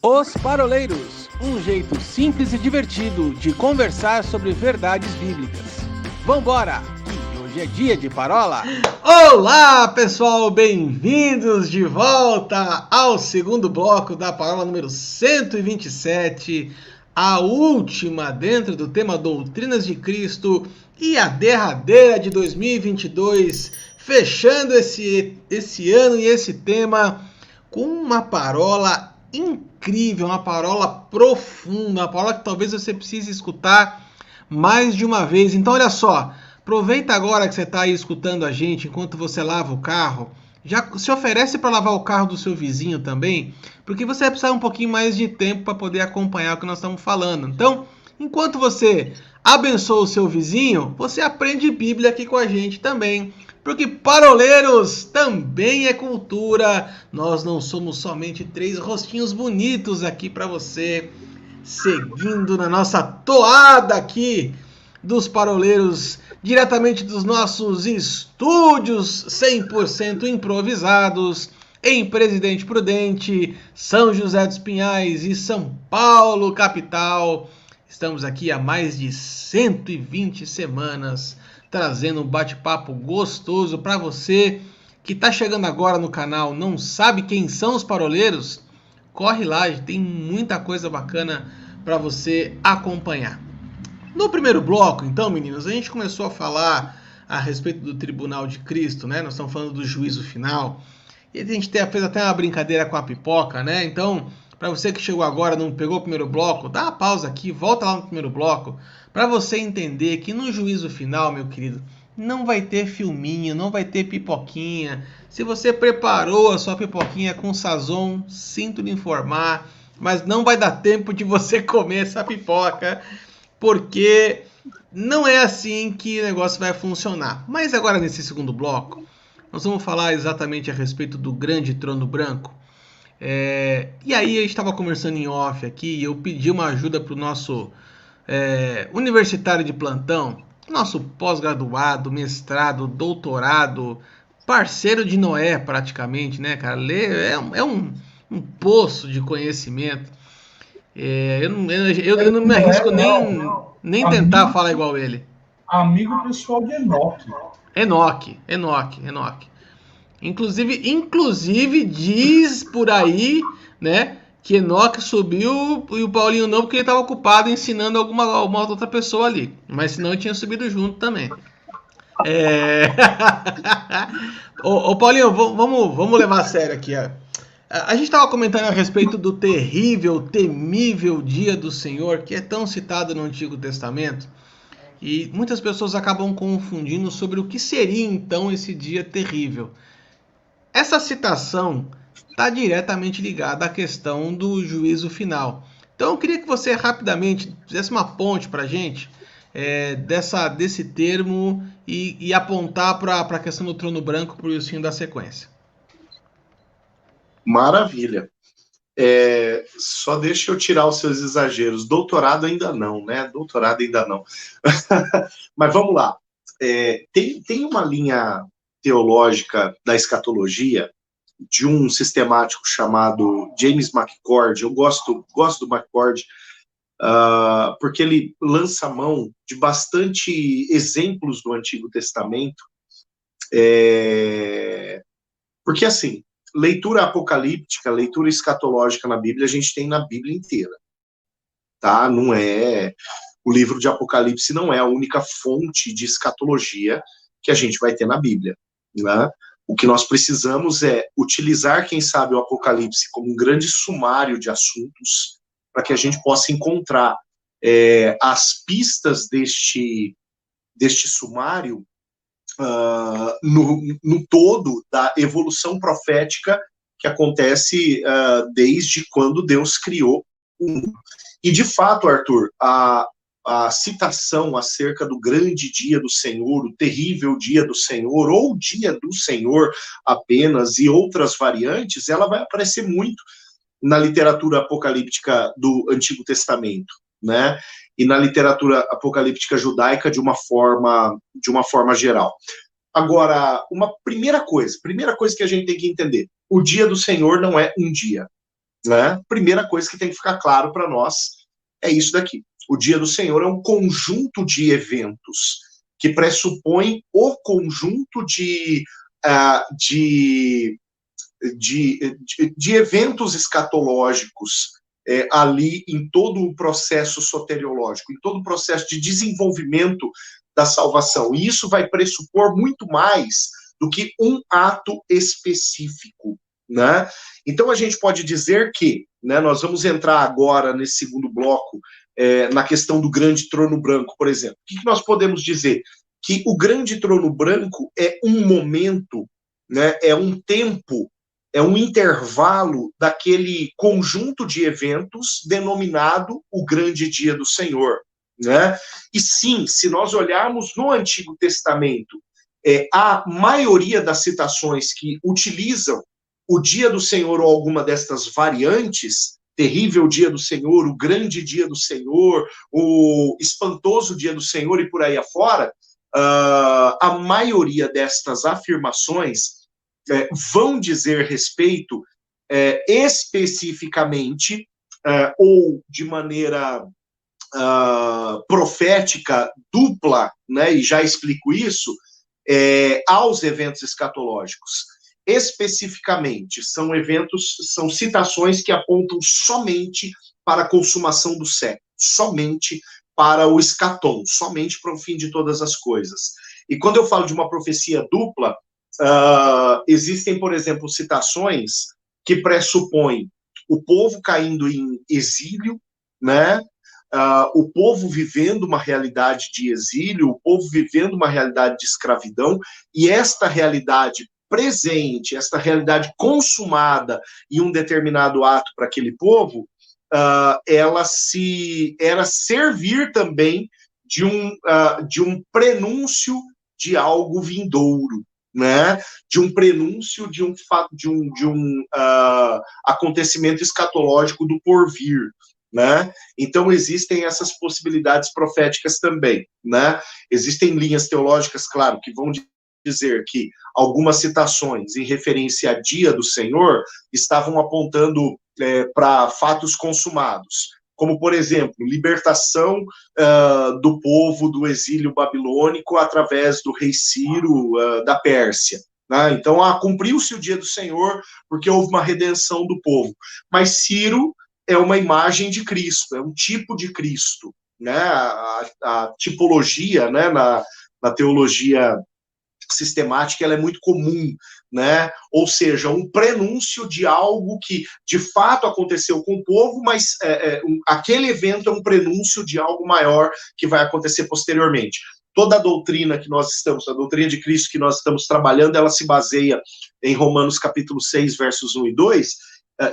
Os Paroleiros, um jeito simples e divertido de conversar sobre verdades bíblicas. Vambora, que hoje é dia de parola! Olá, pessoal, bem-vindos de volta ao segundo bloco da parola número 127, a última dentro do tema Doutrinas de Cristo e a derradeira de 2022, fechando esse ano e esse tema com uma parola incrível, uma parola profunda, uma parola que talvez você precise escutar mais de uma vez. Então, olha só, aproveita agora que você está aí escutando a gente enquanto você lava o carro. Já se oferece para lavar o carro do seu vizinho também, porque você vai precisar um pouquinho mais de tempo para poder acompanhar o que nós estamos falando. Então, enquanto você abençoa o seu vizinho, você aprende Bíblia aqui com a gente também. Porque paroleiros também é cultura. Nós não somos somente três rostinhos bonitos aqui para você, seguindo na nossa toada aqui dos paroleiros, diretamente dos nossos estúdios 100% improvisados em Presidente Prudente, São José dos Pinhais e São Paulo, capital. Estamos aqui há mais de 120 semanas trazendo um bate-papo gostoso para você que está chegando agora no canal, não sabe quem são os paroleiros? Corre lá, tem muita coisa bacana para você acompanhar. No primeiro bloco, então, meninos, a gente começou a falar a respeito do Tribunal de Cristo, né? Nós estamos falando do juízo final. E a gente fez até uma brincadeira com a pipoca, né? Então, para você que chegou agora, não pegou o primeiro bloco, dá uma pausa aqui, volta lá no primeiro bloco, para você entender que no juízo final, meu querido, não vai ter filminho, não vai ter pipoquinha. Se você preparou a sua pipoquinha com sazon, sinto lhe informar, mas não vai dar tempo de você comer essa pipoca, porque não é assim que o negócio vai funcionar. Mas agora, nesse segundo bloco, nós vamos falar exatamente a respeito do grande trono branco. E aí a gente estava conversando em off aqui e eu pedi uma ajuda para o nosso universitário de plantão, nosso pós-graduado, mestrado, doutorado, parceiro de Noé praticamente, né, cara? É um poço de conhecimento. Eu não me arrisco nem tentar falar igual ele. Amigo pessoal de Enoque. Enoque. Inclusive diz por aí, né, que Enoque subiu e o Paulinho não, porque ele estava ocupado ensinando alguma outra pessoa ali. Mas senão ele tinha subido junto também. Ô Paulinho, vamos levar a sério aqui. A gente estava comentando a respeito do terrível, temível dia do Senhor, que é tão citado no Antigo Testamento. E muitas pessoas acabam confundindo sobre o que seria então esse dia terrível. Essa citação está diretamente ligada à questão do juízo final. Então eu queria que você rapidamente fizesse uma ponte para a gente desse termo e apontar para a questão do trono branco para o Wilson da sequência. Maravilha. Só deixa eu tirar os seus exageros. Doutorado ainda não, né? Doutorado ainda não. Mas vamos lá. Tem uma linha teológica da escatologia de um sistemático chamado James McCord. Eu gosto do McCord porque ele lança mão de bastante exemplos do Antigo Testamento. Porque, assim, leitura apocalíptica, leitura escatológica na Bíblia, a gente tem na Bíblia inteira, tá? Não é... O livro de Apocalipse não é a única fonte de escatologia que a gente vai ter na Bíblia, né? O que nós precisamos é utilizar, quem sabe, o Apocalipse como um grande sumário de assuntos para que a gente possa encontrar as pistas deste sumário no todo da evolução profética que acontece desde quando Deus criou o mundo. E, de fato, Arthur, a citação acerca do grande dia do Senhor, o terrível dia do Senhor, ou dia do Senhor apenas, e outras variantes, ela vai aparecer muito na literatura apocalíptica do Antigo Testamento, né? E na literatura apocalíptica judaica de uma forma geral. Agora, uma primeira coisa que a gente tem que entender: o dia do Senhor não é um dia. né? Primeira coisa que tem que ficar claro para nós é isso daqui. O Dia do Senhor é um conjunto de eventos que pressupõe o conjunto de eventos escatológicos ali em todo o processo soteriológico, em todo o processo de desenvolvimento da salvação. E isso vai pressupor muito mais do que um ato específico, né? Então a gente pode dizer que, né, nós vamos entrar agora nesse segundo bloco na questão do grande trono branco, por exemplo. O que nós podemos dizer? Que o grande trono branco é um momento, né, é um tempo, é um intervalo daquele conjunto de eventos denominado o grande dia do Senhor, né? E sim, se nós olharmos no Antigo Testamento, a maioria das citações que utilizam o dia do Senhor ou alguma destas variantes, terrível dia do Senhor, o grande dia do Senhor, o espantoso dia do Senhor e por aí afora, a maioria destas afirmações vão dizer respeito especificamente ou de maneira profética dupla, né, e já explico isso, aos eventos escatológicos. Especificamente, são citações que apontam somente para a consumação do século, somente para o escatom, somente para o fim de todas as coisas. E quando eu falo de uma profecia dupla, existem, por exemplo, citações que pressupõem o povo caindo em exílio, né? O povo vivendo uma realidade de exílio, o povo vivendo uma realidade de escravidão, e esta realidade presente, esta realidade consumada em um determinado ato para aquele povo, ela servir também de um prenúncio de algo vindouro, né? De um prenúncio de um acontecimento escatológico do porvir, né? Então existem essas possibilidades proféticas também, né? Existem linhas teológicas, claro, que vão dizer que algumas citações em referência a dia do Senhor estavam apontando para fatos consumados, como, por exemplo, libertação do povo do exílio babilônico através do rei Ciro da Pérsia. Né? Então, cumpriu-se o dia do Senhor porque houve uma redenção do povo. Mas Ciro é uma imagem de Cristo, é um tipo de Cristo. Né? A tipologia, né, na teologia sistemática, ela é muito comum, né? Ou seja, um prenúncio de algo que de fato aconteceu com o povo, mas aquele evento é um prenúncio de algo maior que vai acontecer posteriormente. Toda a doutrina que nós estamos, a doutrina de Cristo que nós estamos trabalhando, ela se baseia em Romanos capítulo 6, versos 1 e 2,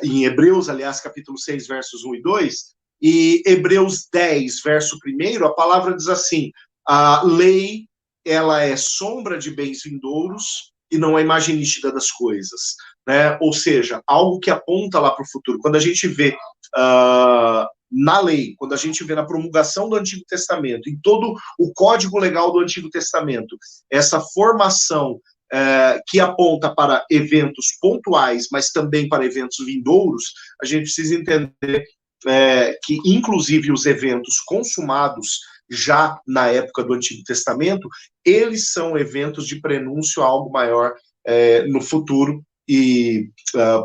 em Hebreus, aliás, capítulo 6, versos 1 e 2, e Hebreus 10, verso 1, a palavra diz assim: a lei, ela é sombra de bens vindouros e não é imagem nítida das coisas, né? Ou seja, algo que aponta lá para o futuro. Quando a gente vê na lei, quando a gente vê na promulgação do Antigo Testamento, em todo o código legal do Antigo Testamento, essa formação que aponta para eventos pontuais, mas também para eventos vindouros, a gente precisa entender que, inclusive, os eventos consumados já na época do Antigo Testamento, eles são eventos de prenúncio a algo maior no futuro, e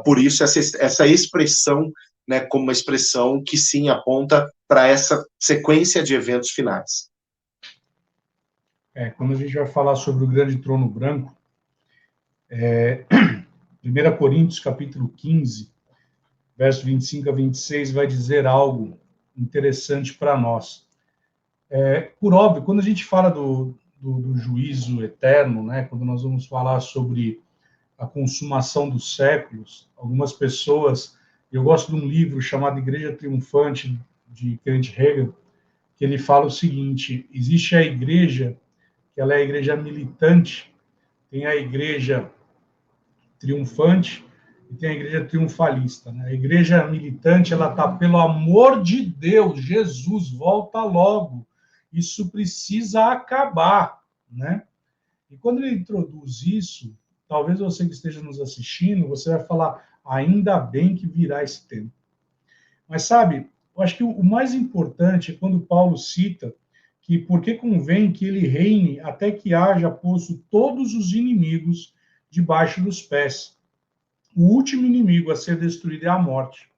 por isso essa expressão, né, como uma expressão que sim aponta para essa sequência de eventos finais. Quando a gente vai falar sobre o grande trono branco, 1 Coríntios capítulo 15, verso 25 a 26, vai dizer algo interessante para nós. Por óbvio, quando a gente fala do juízo eterno, né, quando nós vamos falar sobre a consumação dos séculos, algumas pessoas... Eu gosto de um livro chamado Igreja Triunfante, de Kenneth Hagin, que ele fala o seguinte: existe a igreja, que ela é a igreja militante, tem a igreja triunfante e tem a igreja triunfalista. Né? A igreja militante, ela está, pelo amor de Deus, Jesus, volta logo. Isso precisa acabar, né? E quando ele introduz isso, talvez você que esteja nos assistindo, você vai falar: Ainda bem que virá esse tempo. Mas sabe, eu acho que o mais importante é quando Paulo cita que porque convém que ele reine até que haja posto todos os inimigos debaixo dos pés. O último inimigo a ser destruído é a morte.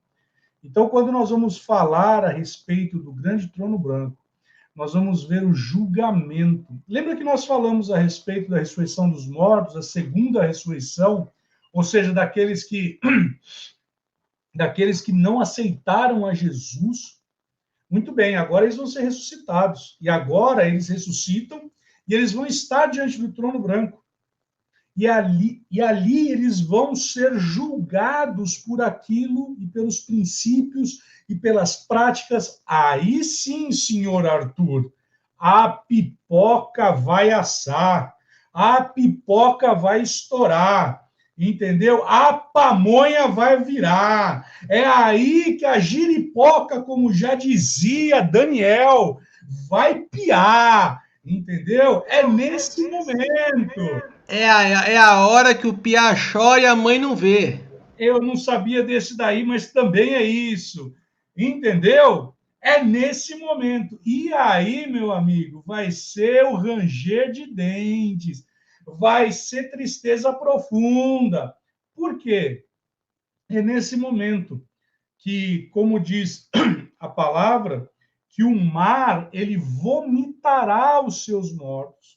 Então, quando nós vamos falar a respeito do grande trono branco, nós vamos ver o julgamento. Lembra que nós falamos a respeito da ressurreição dos mortos, a segunda ressurreição, ou seja, daqueles que não aceitaram a Jesus? Muito bem, agora eles vão ser ressuscitados. E agora eles ressuscitam e eles vão estar diante do trono branco. E ali eles vão ser julgados por aquilo e pelos princípios e pelas práticas. Aí sim, senhor Arthur, a pipoca vai assar, a pipoca vai estourar, entendeu? A pamonha vai virar. É aí que a giripoca, como já dizia Daniel, vai piar, entendeu? É nesse momento. É a hora que o piá chora e a mãe não vê. Eu não sabia desse daí, mas também é isso. Entendeu? É nesse momento. E aí, meu amigo, vai ser o ranger de dentes, vai ser tristeza profunda. Por quê? É nesse momento que, como diz a palavra, que o mar, ele vomitará os seus mortos.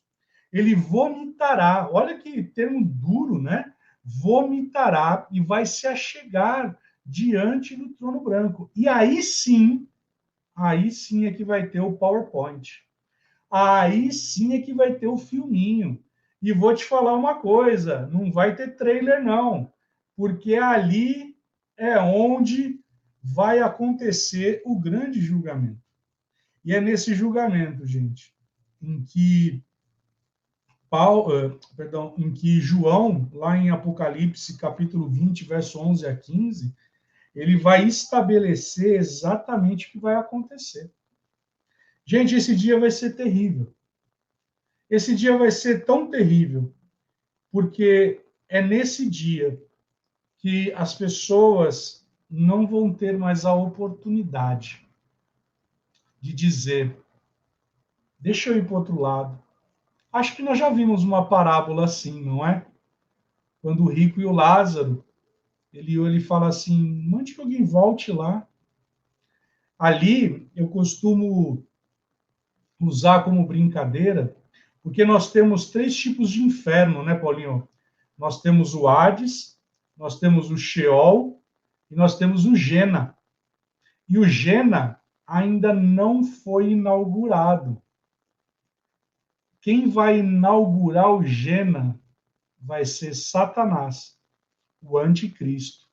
Ele vomitará. Olha que termo duro, né? Vomitará e vai se achegar diante do trono branco. E aí sim é que vai ter o PowerPoint. Aí sim é que vai ter o filminho. E vou te falar uma coisa, não vai ter trailer não, porque ali é onde vai acontecer o grande julgamento. E é nesse julgamento, gente, em que em que João, lá em Apocalipse, capítulo 20, verso 11 a 15, ele vai estabelecer exatamente o que vai acontecer. Gente, esse dia vai ser terrível. Esse dia vai ser tão terrível, porque é nesse dia que as pessoas não vão ter mais a oportunidade de dizer: deixa eu ir para o outro lado. Acho que nós já vimos uma parábola assim, não é? Quando o rico e o Lázaro, ele fala assim: mande que alguém volte lá. Ali eu costumo usar como brincadeira, porque nós temos 3 tipos de inferno, né, Paulinho? Nós temos o Hades, nós temos o Sheol e nós temos o Gena. E o Gena ainda não foi inaugurado. Quem vai inaugurar o Gena vai ser Satanás, o anticristo,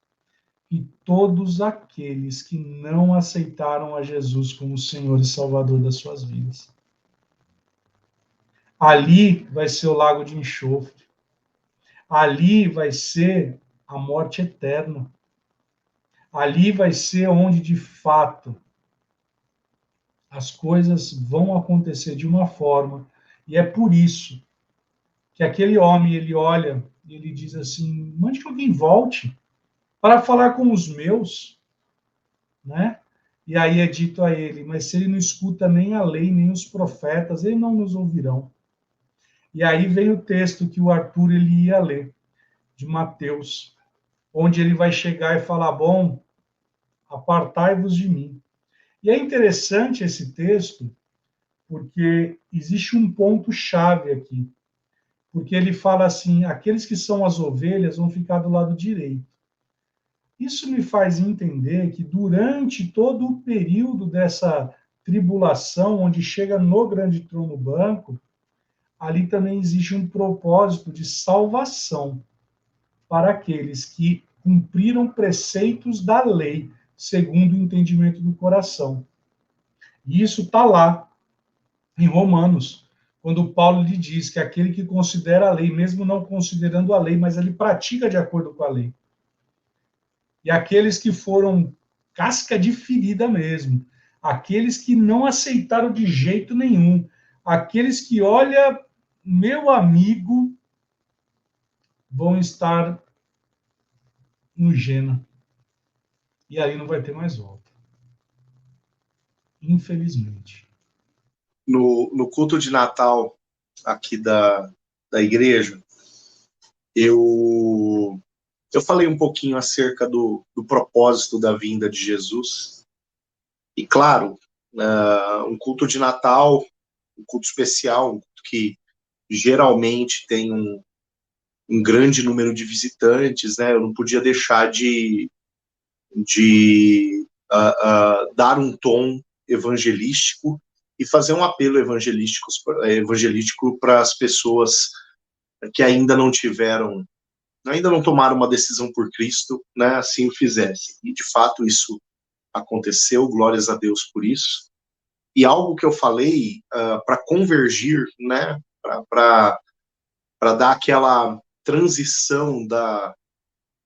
e todos aqueles que não aceitaram a Jesus como Senhor e Salvador das suas vidas. Ali vai ser o lago de enxofre. Ali vai ser a morte eterna. Ali vai ser onde, de fato, as coisas vão acontecer de uma forma. E é por isso que aquele homem, ele olha e ele diz assim: mande que alguém volte para falar com os meus, né? E aí é dito a ele: mas se ele não escuta nem a lei, nem os profetas, eles não nos ouvirão. E aí vem o texto que o Arthur ele ia ler, de Mateus, onde ele vai chegar e falar: bom, apartai-vos de mim. E é interessante esse texto, porque existe um ponto-chave aqui. Porque ele fala assim: aqueles que são as ovelhas vão ficar do lado direito. Isso me faz entender que durante todo o período dessa tribulação, onde chega no grande trono branco, ali também existe um propósito de salvação para aqueles que cumpriram preceitos da lei, segundo o entendimento do coração. E isso está lá, em Romanos, quando Paulo lhe diz que aquele que considera a lei, mesmo não considerando a lei, mas ele pratica de acordo com a lei. E aqueles que foram casca de ferida mesmo, aqueles que não aceitaram de jeito nenhum, aqueles que, olha, meu amigo, vão estar no Jena. E aí não vai ter mais volta. Infelizmente. No culto de Natal aqui da igreja, eu falei um pouquinho acerca do propósito da vinda de Jesus. E claro, um culto de Natal, um culto especial, um culto que geralmente tem um grande número de visitantes, né? Eu não podia deixar de dar um tom evangelístico e fazer um apelo evangelístico para as pessoas que ainda não tomaram uma decisão por Cristo, né? Assim o fizessem. E de fato isso aconteceu, glórias a Deus por isso. E algo que eu falei para convergir, né? Para dar aquela transição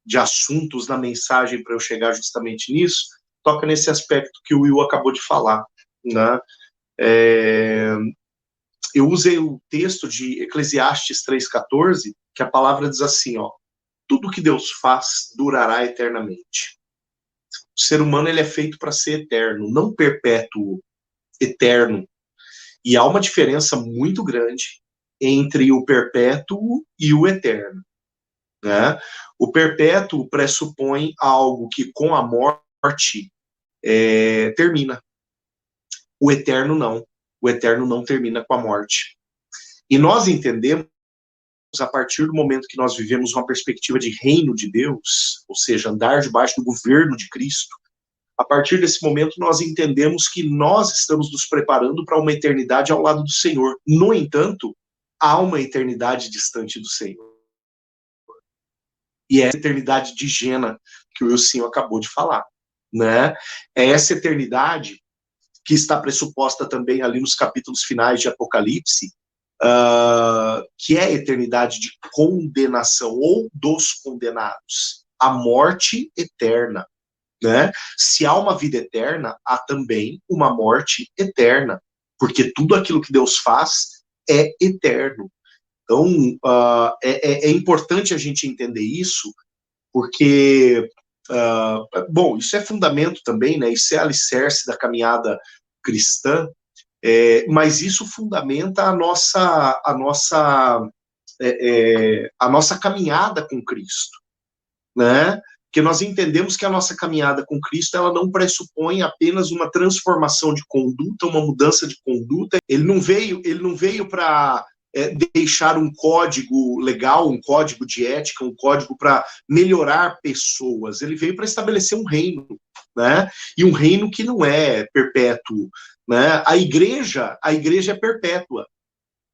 de assuntos na mensagem para eu chegar justamente nisso, toca nesse aspecto que o Will acabou de falar, né? Eu usei o texto de Eclesiastes 3,14, que a palavra diz assim, ó, tudo que Deus faz durará eternamente. O ser humano ele é feito para ser eterno, não perpétuo, eterno. E há uma diferença muito grande entre o perpétuo e o eterno, né? O perpétuo pressupõe algo que com a morte termina. O eterno não. O eterno não termina com a morte. E nós entendemos, a partir do momento que nós vivemos uma perspectiva de reino de Deus, ou seja, andar debaixo do governo de Cristo, a partir desse momento nós entendemos que nós estamos nos preparando para uma eternidade ao lado do Senhor. No entanto, há uma eternidade distante do Senhor. E é essa eternidade de Jena que o Wilson acabou de falar, né? É essa eternidade que está pressuposta também ali nos capítulos finais de Apocalipse, que é a eternidade de condenação ou dos condenados, a morte eterna, né? Se há uma vida eterna, há também uma morte eterna, porque tudo aquilo que Deus faz é eterno. Então, é importante a gente entender isso, porque, bom, isso é fundamento também, né? Isso é alicerce da caminhada cristã, mas isso fundamenta a nossa caminhada com Cristo, né? Porque nós entendemos que a nossa caminhada com Cristo, ela não pressupõe apenas uma transformação de conduta, uma mudança de conduta. Ele não veio para deixar um código legal, um código de ética, um código para melhorar pessoas. Ele veio para estabelecer um reino, né? E um reino que não é perpétuo, né? A igreja é perpétua.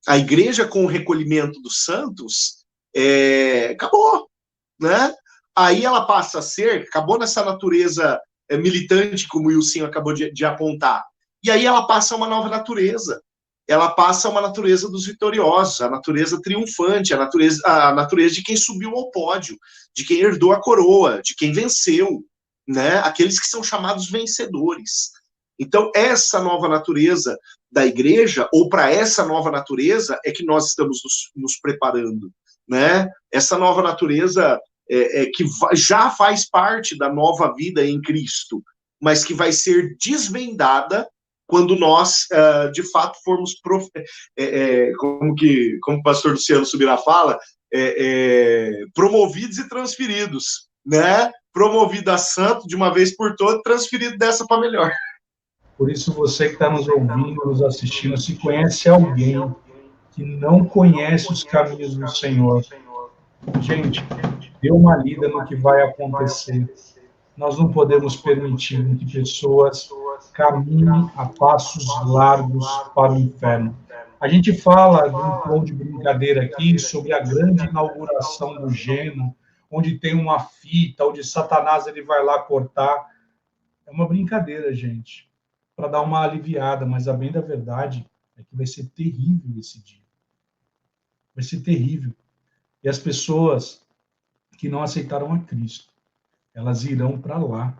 A igreja, com o recolhimento dos santos, acabou, né? Aí ela passa a ser, acabou nessa natureza militante, como o Wilson acabou de apontar, e aí ela passa a uma nova natureza. Ela passa a uma natureza dos vitoriosos, a natureza triunfante, a natureza de quem subiu ao pódio, de quem herdou a coroa, de quem venceu, né? Aqueles que são chamados vencedores. Então, essa nova natureza da igreja, ou para essa nova natureza, é que nós estamos nos preparando, né? Essa nova natureza que já faz parte da nova vida em Cristo, mas que vai ser desvendada quando nós, de fato, formos, como o pastor Luciano Subirá fala, promovidos e transferidos, né? Promovido a santo de uma vez por todas, transferido dessa para melhor. Por isso, você que está nos ouvindo, nos assistindo, se conhece alguém que não conhece os caminhos do Senhor, gente, dê uma lida no que vai acontecer. Nós não podemos permitir que pessoas caminhem a passos largos para o inferno. A gente fala de um tom de brincadeira aqui sobre a grande inauguração do Jena, onde tem uma fita, onde Satanás ele vai lá cortar. É uma brincadeira, gente, para dar uma aliviada, mas a bem da verdade é que vai ser terrível esse dia. Vai ser terrível. E as pessoas que não aceitaram a Cristo, elas irão para lá.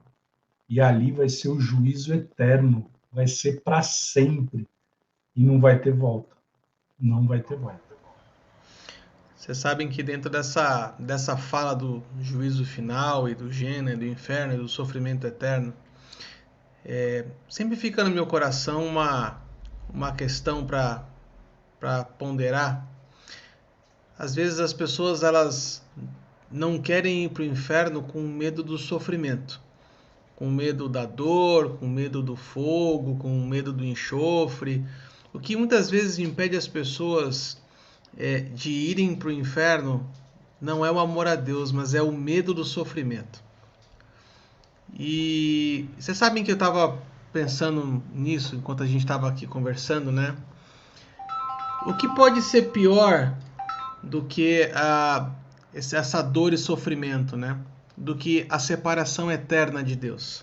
E ali vai ser o juízo eterno. Vai ser para sempre. E não vai ter volta. Não vai ter volta. Vocês sabem que dentro dessa fala do juízo final e do gênero, do inferno e do sofrimento eterno, sempre fica no meu coração uma questão para ponderar. Às vezes as pessoas elas não querem ir para o inferno com medo do sofrimento, com medo da dor, com medo do fogo, com medo do enxofre, o que muitas vezes impede as pessoas de irem para o inferno não é o amor a Deus, mas é o medo do sofrimento. E vocês sabem que eu estava pensando nisso enquanto a gente estava aqui conversando, né? O que pode ser pior do que essa dor e sofrimento, né? Do que a separação eterna de Deus.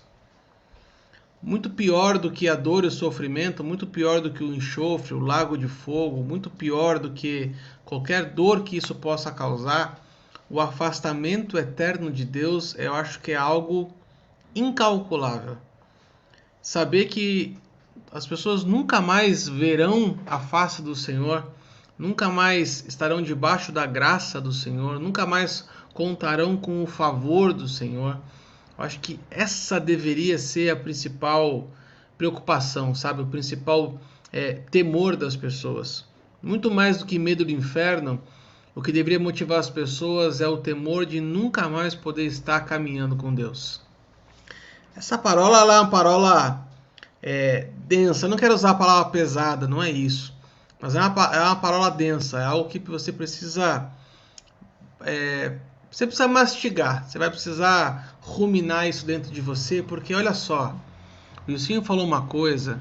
Muito pior do que a dor e o sofrimento, muito pior do que o enxofre, o lago de fogo, muito pior do que qualquer dor que isso possa causar, o afastamento eterno de Deus, eu acho que é algo incalculável. Saber que as pessoas nunca mais verão a face do Senhor, nunca mais estarão debaixo da graça do Senhor, nunca mais contarão com o favor do Senhor. Eu acho que essa deveria ser a principal preocupação, sabe? O principal temor das pessoas. Muito mais do que medo do inferno, o que deveria motivar as pessoas é o temor de nunca mais poder estar caminhando com Deus. Essa parola ela é uma parola densa. Eu não quero usar a palavra pesada, não é isso. Mas é uma parola densa, é algo que você precisa mastigar, você vai precisar ruminar isso dentro de você, porque olha só, o Wilsinho falou uma coisa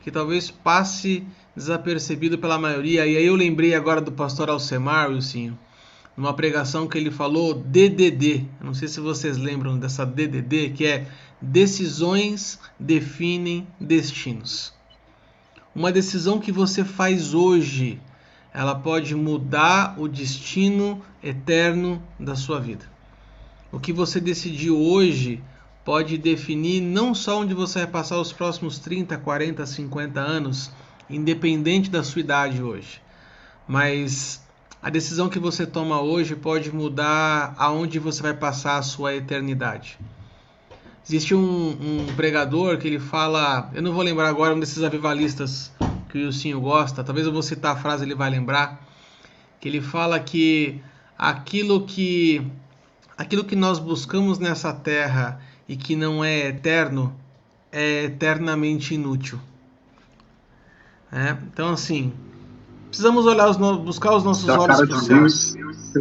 que talvez passe desapercebido pela maioria, e aí eu lembrei agora do pastor Alcemar, Wilsinho, numa pregação que ele falou DDD, eu não sei se vocês lembram dessa DDD, que é decisões definem destinos. Uma decisão que você faz hoje, ela pode mudar o destino eterno da sua vida. O que você decidiu hoje pode definir não só onde você vai passar os próximos 30, 40, 50 anos, independente da sua idade hoje. Mas a decisão que você toma hoje pode mudar aonde você vai passar a sua eternidade. Existe um pregador que ele fala, eu não vou lembrar agora, um desses avivalistas que o Wilsinho gosta, talvez eu vou citar a frase, ele vai lembrar, que ele fala que aquilo que nós buscamos nessa terra e que não é eterno, é eternamente inútil. Então, assim, precisamos buscar os nossos olhos para o céu.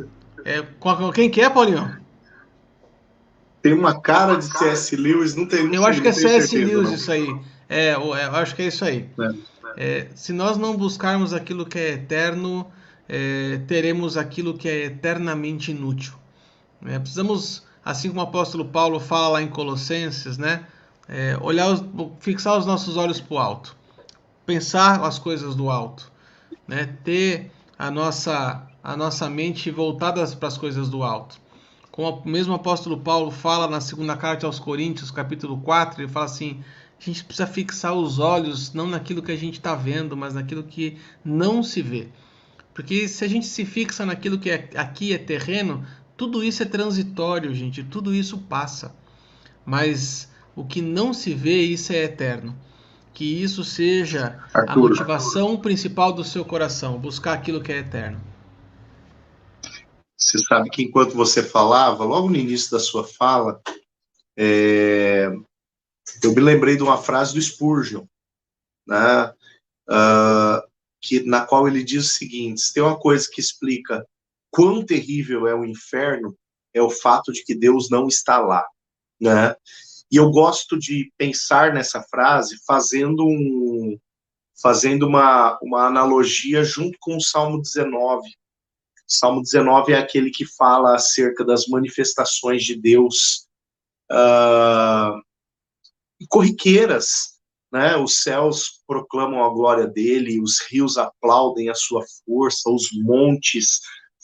Quem que é, Paulinho? Tem uma cara de C.S. Lewis, não tem. Eu acho que é C.S. Lewis isso aí. Eu acho que é isso aí. Se nós não buscarmos aquilo que é eterno, teremos aquilo que é eternamente inútil. Precisamos, assim como o apóstolo Paulo fala lá em Colossenses, né? Fixar os nossos olhos para o alto, pensar as coisas do alto, né? Ter a nossa mente voltada para as coisas do alto. Como o mesmo apóstolo Paulo fala na segunda carta aos Coríntios, capítulo 4, ele fala assim, a gente precisa fixar os olhos não naquilo que a gente está vendo, mas naquilo que não se vê. Porque se a gente se fixa naquilo que aqui é terreno, tudo isso é transitório, gente, tudo isso passa. Mas o que não se vê, isso é eterno. Que isso seja a motivação principal do seu coração, buscar aquilo que é eterno. Você sabe que enquanto você falava, logo no início da sua fala, eu me lembrei de uma frase do Spurgeon, né, na qual ele diz o seguinte: se tem uma coisa que explica quão terrível é o inferno, é o fato de que Deus não está lá, né? E eu gosto de pensar nessa frase fazendo uma analogia junto com o Salmo 19. Salmo 19 é aquele que fala acerca das manifestações de Deus corriqueiras, né? Os céus proclamam a glória dele, os rios aplaudem a sua força, os montes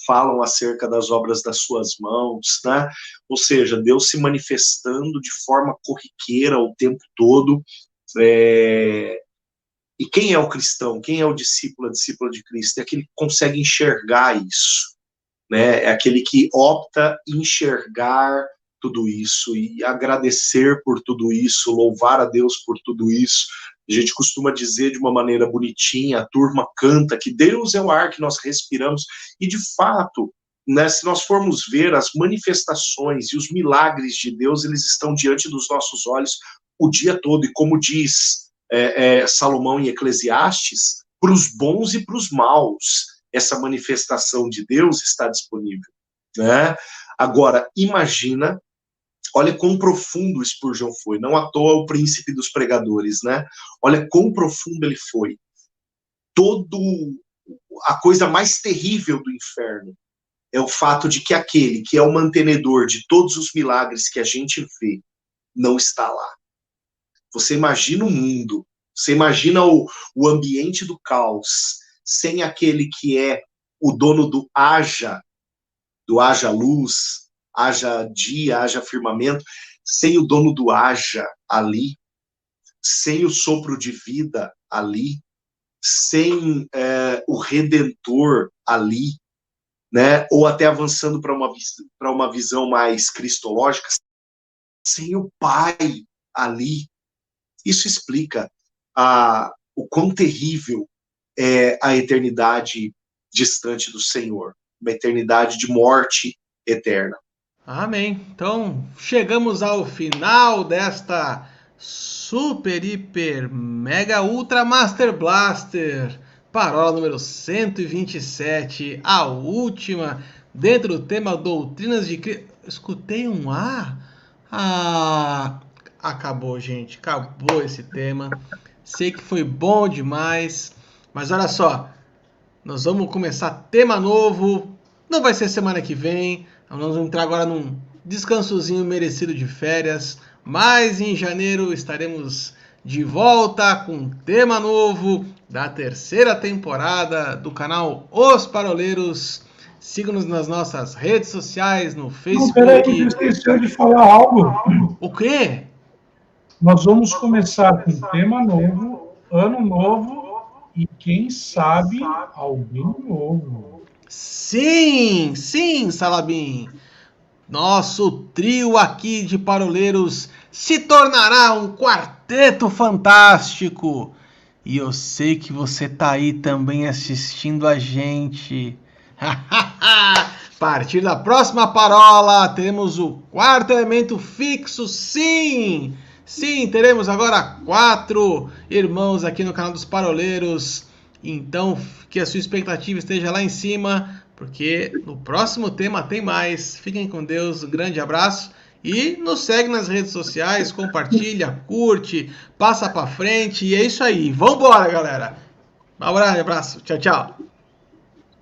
falam acerca das obras das suas mãos, né? Ou seja, Deus se manifestando de forma corriqueira o tempo todo. E quem é o cristão? Quem é o discípulo, a discípula de Cristo? É aquele que consegue enxergar isso, né? É aquele que opta enxergar tudo isso e agradecer por tudo isso, louvar a Deus por tudo isso. A gente costuma dizer de uma maneira bonitinha, a turma canta que Deus é o ar que nós respiramos, e de fato, né, se nós formos ver as manifestações e os milagres de Deus, eles estão diante dos nossos olhos o dia todo, e como diz Salomão em Eclesiastes, para os bons e para os maus, essa manifestação de Deus está disponível, né? Agora, imagina, olha quão profundo Spurgeon foi, não à toa o príncipe dos pregadores, né? Olha quão profundo ele foi. A coisa mais terrível do inferno é o fato de que aquele que é o mantenedor de todos os milagres que a gente vê, não está lá. Você imagina o mundo, você imagina o ambiente do caos, sem aquele que é o dono do haja luz, haja dia, haja firmamento, sem o dono do haja ali, sem o sopro de vida ali, sem o Redentor ali, né? Ou até avançando para uma visão mais cristológica, sem o Pai ali. Isso explica o quão terrível é a eternidade distante do Senhor, uma eternidade de morte eterna. Amém. Então, chegamos ao final desta Super, Hiper, Mega, Ultra Master Blaster, parola número 127, a última, dentro do tema Doutrinas de Cristo. Escutei um A? Acabou, gente. Acabou esse tema. Sei que foi bom demais, mas olha só, nós vamos começar tema novo. Não vai ser semana que vem. Nós vamos entrar agora num descansozinho merecido de férias. Mas em janeiro estaremos de volta com um tema novo da terceira temporada do canal Os Paroleiros. Siga-nos nas nossas redes sociais, no Facebook. Não, peraí, esqueceu de falar algo. O quê? Nós vamos começar com um tema novo, ano novo e, quem sabe, alguém novo. Sim, Salabim. Nosso trio aqui de paroleiros se tornará um quarteto fantástico. E eu sei que você tá aí também assistindo a gente. A partir da próxima parola, teremos o quarto elemento fixo, sim! Sim, teremos agora 4 irmãos aqui no canal dos Paroleiros. Então, que a sua expectativa esteja lá em cima, porque no próximo tema tem mais. Fiquem com Deus, um grande abraço. E nos segue nas redes sociais, compartilha, curte, passa pra frente. E é isso aí. Vambora, galera. Um abraço, tchau, tchau.